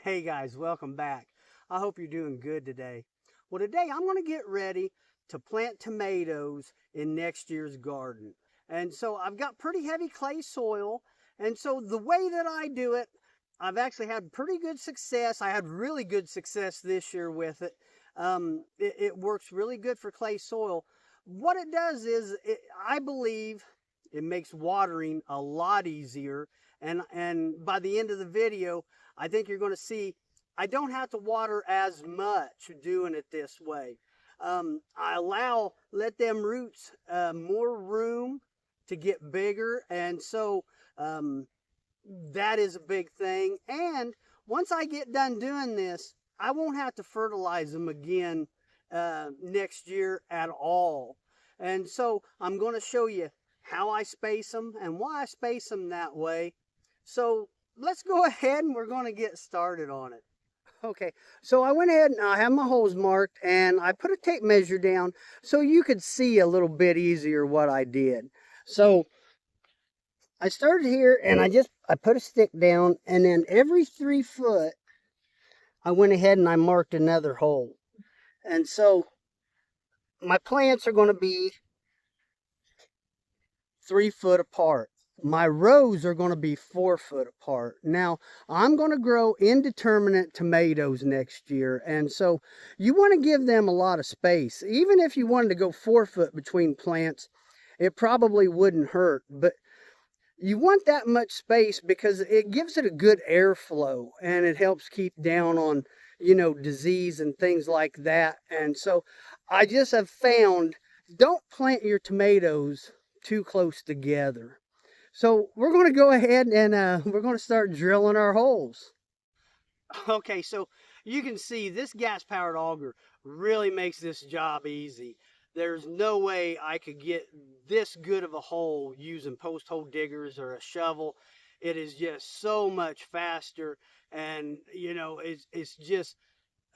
Hey guys, welcome back. I hope you're doing good today. Well, today I'm going to get ready to plant tomatoes in next year's garden. And so I've got pretty heavy clay soil. And so the way that I do it, I've actually had pretty good success. I had really good success this year with it. It works really good for clay soil. What it does is, I believe it makes watering a lot easier. And by the end of the video, I think you're going to see I don't have to water as much doing it this way. I let them roots more room to get bigger, and so that is a big thing. And once I get done doing this, I won't have to fertilize them again next year at all. And so I'm going to show you how I space them and why I space them that way. So let's go ahead and we're going to get started on it. Okay, so I went ahead and I have my holes marked and I put a tape measure down so you could see a little bit easier what I did. So I started here and I put a stick down, and then every 3 foot I went ahead and I marked another hole. And so my plants are going to be 3 foot apart. My rows are going to be 4 foot apart. Now, I'm going to grow indeterminate tomatoes next year, and so you want to give them a lot of space. Even if you wanted to go 4 foot between plants, it probably wouldn't hurt, but you want that much space because it gives it a good airflow and it helps keep down on, disease and things like that. And so I just have found, don't plant your tomatoes too close together. So we're going to go ahead and we're going to start drilling our holes. Okay, so you can see this gas-powered auger really makes this job easy. There's no way I could get this good of a hole using post-hole diggers or a shovel. It is just so much faster, and it's just,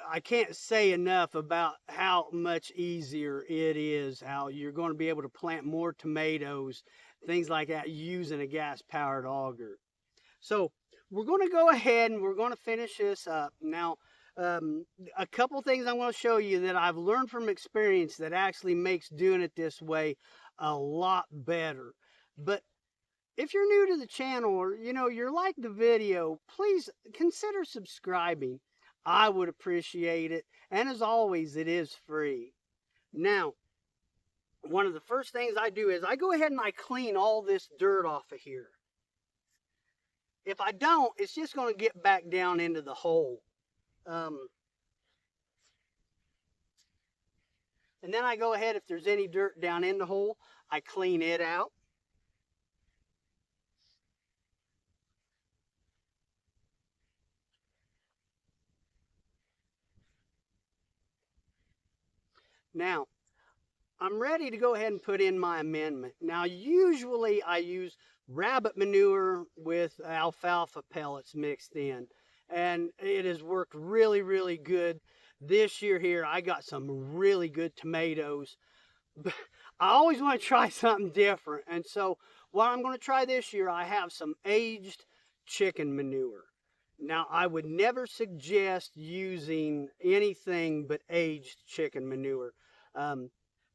I can't say enough about how much easier it is, how you're going to be able to plant more tomatoes, things like that, using a gas-powered auger. So we're going to go ahead and we're going to finish this up. Now, a couple things I want to show you that I've learned from experience that actually makes doing it this way a lot better. But if you're new to the channel, or you're like the video, please consider subscribing. I would appreciate it. And as always, it is free. Now, one of the first things I do is I go ahead and I clean all this dirt off of here. If I don't, it's just going to get back down into the hole. And then I go ahead, if there's any dirt down in the hole, I clean it out. Now, I'm ready to go ahead and put in my amendment. Now, usually I use rabbit manure with alfalfa pellets mixed in, and it has worked really, really good. This year here, I got some really good tomatoes. But I always want to try something different, and so what I'm going to try this year, I have some aged chicken manure. Now, I would never suggest using anything but aged chicken manure.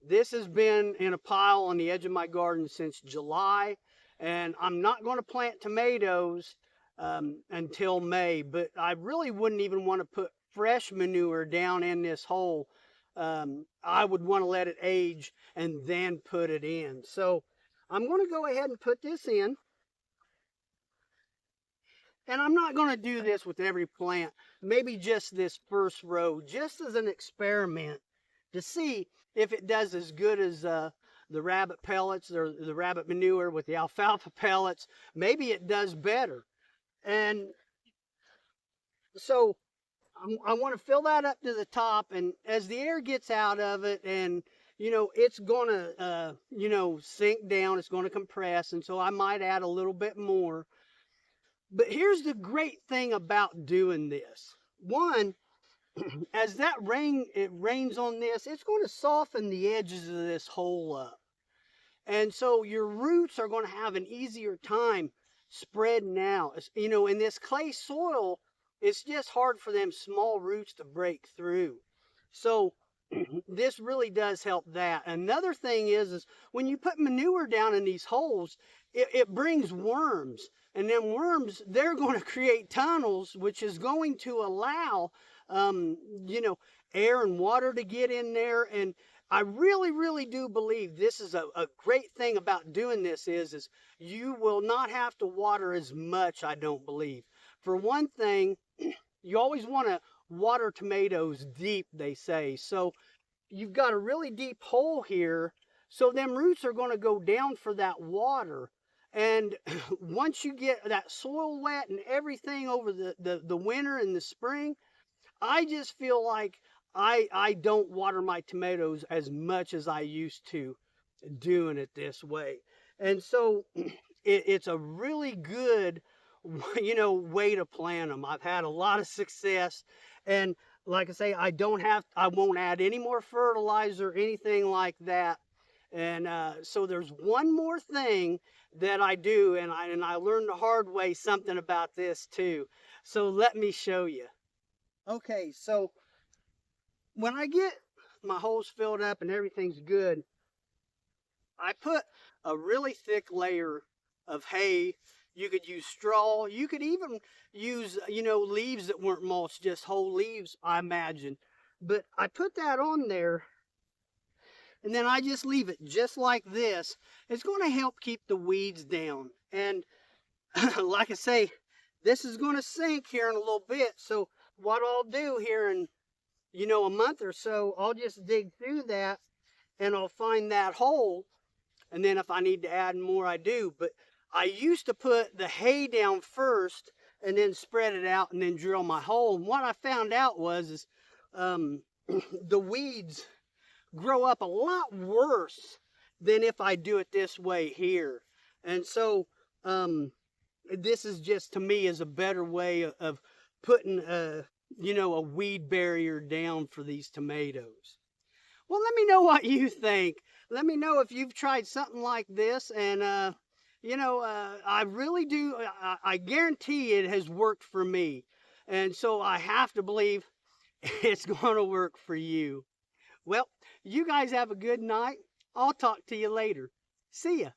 This has been in a pile on the edge of my garden since July, and I'm not going to plant tomatoes until May, but I really wouldn't even want to put fresh manure down in this hole. I would want to let it age and then put it in. So I'm going to go ahead and put this in. And I'm not going to do this with every plant, maybe just this first row, just as an experiment to see if it does as good as the rabbit pellets or the rabbit manure with the alfalfa pellets. Maybe it does better. And so I want to fill that up to the top, and as the air gets out of it, and it's going to sink down, it's going to compress, and so I might add a little bit more. But here's the great thing about doing this. One, as it rains on this, it's going to soften the edges of this hole up. And so your roots are going to have an easier time spreading out. In this clay soil, it's just hard for them small roots to break through. So this really does help that. Another thing is when you put manure down in these holes, it brings worms. And then worms, they're going to create tunnels, which is going to allow, um, you know, air and water to get in there. And I really, really do believe this is a great thing about doing this is you will not have to water as much, I don't believe. For one thing, you always want to water tomatoes deep, they say. So you've got a really deep hole here. So them roots are going to go down for that water. And once you get that soil wet and everything over the winter and the spring, I just feel like I don't water my tomatoes as much as I used to doing it this way. And so it's a really good, way to plant them. I've had a lot of success. And like I say, I won't add any more fertilizer, anything like that. And so there's one more thing that I do, and I learned the hard way something about this too. So let me show you. Okay, so when I get my holes filled up and everything's good, I put a really thick layer of hay. You could use straw. You could even use, leaves that weren't mulched, just whole leaves, I imagine. But I put that on there, and then I just leave it just like this. It's going to help keep the weeds down. And like I say, this is going to sink here in a little bit. So what I'll do here in, a month or so, I'll just dig through that and I'll find that hole. And then if I need to add more, I do. But I used to put the hay down first and then spread it out and then drill my hole. And what I found out was the weeds grow up a lot worse than if I do it this way here. And so this is just, to me, is a better way of putting a weed barrier down for these tomatoes. Well, let me know what you think. Let me know if you've tried something like this. And I really do, I guarantee it has worked for me. And so I have to believe it's going to work for you. Well, you guys have a good night. I'll talk to you later. See ya.